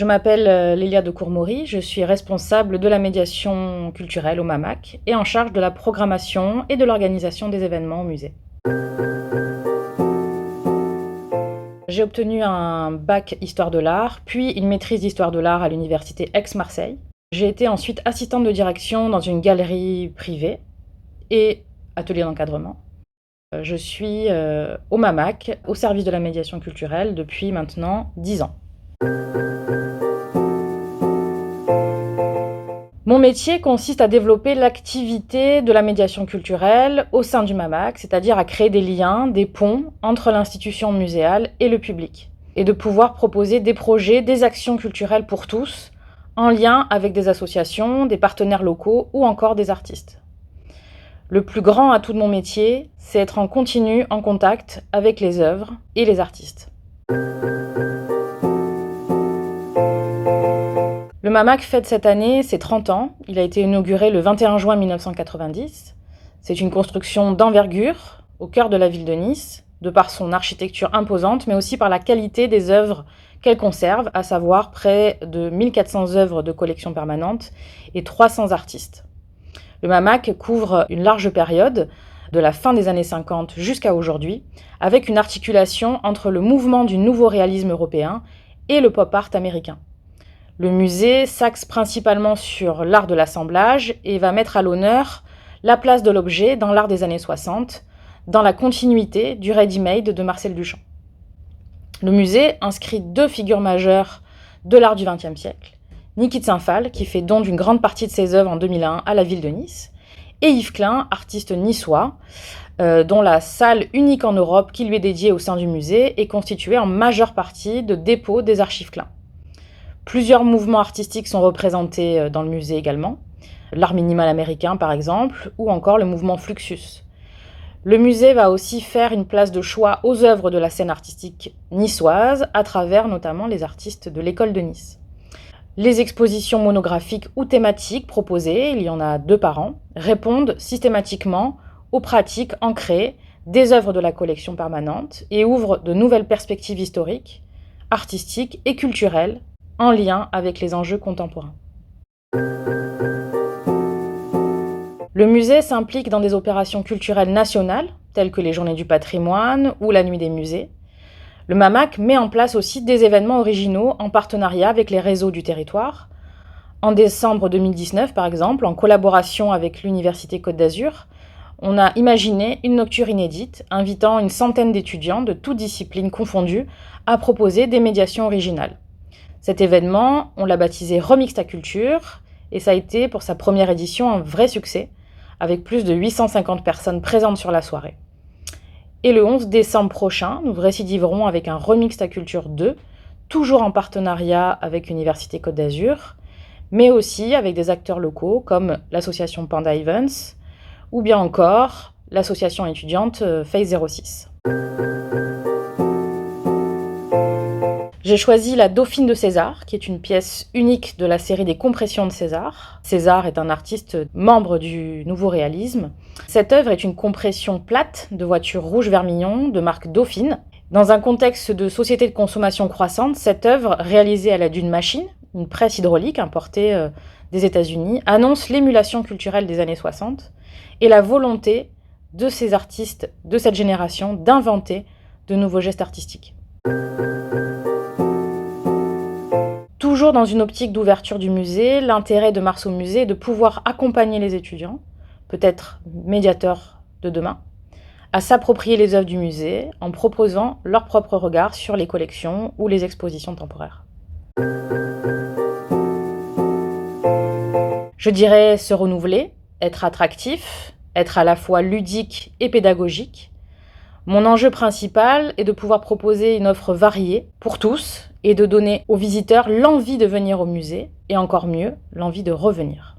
Je m'appelle Lélia de Courmory, je suis responsable de la médiation culturelle au MAMAC et en charge de la programmation et de l'organisation des événements au musée. J'ai obtenu un bac Histoire de l'art, puis une maîtrise d'Histoire de l'art à l'université Aix-Marseille. J'ai été ensuite assistante de direction dans une galerie privée et atelier d'encadrement. Je suis au MAMAC, au service de la médiation culturelle, depuis maintenant 10 ans. Mon métier consiste à développer l'activité de la médiation culturelle au sein du MAMAC, c'est-à-dire à créer des liens, des ponts entre l'institution muséale et le public, et de pouvoir proposer des projets, des actions culturelles pour tous, en lien avec des associations, des partenaires locaux ou encore des artistes. Le plus grand atout de mon métier, c'est être en continu en contact avec les œuvres et les artistes. Le MAMAC fête cette année ses 30 ans. Il a été inauguré le 21 juin 1990. C'est une construction d'envergure au cœur de la ville de Nice, de par son architecture imposante, mais aussi par la qualité des œuvres qu'elle conserve, à savoir près de 1400 œuvres de collection permanente et 300 artistes. Le MAMAC couvre une large période, de la fin des années 50 jusqu'à aujourd'hui, avec une articulation entre le mouvement du nouveau réalisme européen et le pop art américain. Le musée s'axe principalement sur l'art de l'assemblage et va mettre à l'honneur la place de l'objet dans l'art des années 60, dans la continuité du ready-made de Marcel Duchamp. Le musée inscrit 2 figures majeures de l'art du XXe siècle, Niki de Saint-Phalle, qui fait don d'une grande partie de ses œuvres en 2001 à la ville de Nice, et Yves Klein, artiste niçois, dont la salle unique en Europe qui lui est dédiée au sein du musée est constituée en majeure partie de dépôts des archives Klein. Plusieurs mouvements artistiques sont représentés dans le musée également, l'art minimal américain par exemple, ou encore le mouvement Fluxus. Le musée va aussi faire une place de choix aux œuvres de la scène artistique niçoise, à travers notamment les artistes de l'école de Nice. Les expositions monographiques ou thématiques proposées, il y en a 2 par an, répondent systématiquement aux pratiques ancrées des œuvres de la collection permanente et ouvrent de nouvelles perspectives historiques, artistiques et culturelles en lien avec les enjeux contemporains. Le musée s'implique dans des opérations culturelles nationales, telles que les Journées du patrimoine ou la Nuit des musées. Le MAMAC met en place aussi des événements originaux en partenariat avec les réseaux du territoire. En décembre 2019, par exemple, en collaboration avec l'Université Côte d'Azur, on a imaginé une nocturne inédite, invitant une centaine d'étudiants de toutes disciplines confondues à proposer des médiations originales. Cet événement, on l'a baptisé Remix ta culture, et ça a été pour sa première édition un vrai succès, avec plus de 850 personnes présentes sur la soirée. Et le 11 décembre prochain, nous récidiverons avec un Remix ta culture 2, toujours en partenariat avec l'Université Côte d'Azur, mais aussi avec des acteurs locaux comme l'association Panda Events, ou bien encore l'association étudiante Phase 06. J'ai choisi La Dauphine de César, qui est une pièce unique de la série des Compressions de César. César est un artiste membre du nouveau réalisme. Cette œuvre est une compression plate de voitures rouge vermillon de marque Dauphine. Dans un contexte de société de consommation croissante, cette œuvre, réalisée à l'aide d'une machine, une presse hydraulique importée des États-Unis, annonce l'émulation culturelle des années 60 et la volonté de ces artistes de cette génération d'inventer de nouveaux gestes artistiques. Toujours dans une optique d'ouverture du musée, l'intérêt de Mars au musée est de pouvoir accompagner les étudiants, peut-être médiateurs de demain, à s'approprier les œuvres du musée en proposant leur propre regard sur les collections ou les expositions temporaires. Je dirais se renouveler, être attractif, être à la fois ludique et pédagogique. Mon enjeu principal est de pouvoir proposer une offre variée pour tous et de donner aux visiteurs l'envie de venir au musée et encore mieux, l'envie de revenir.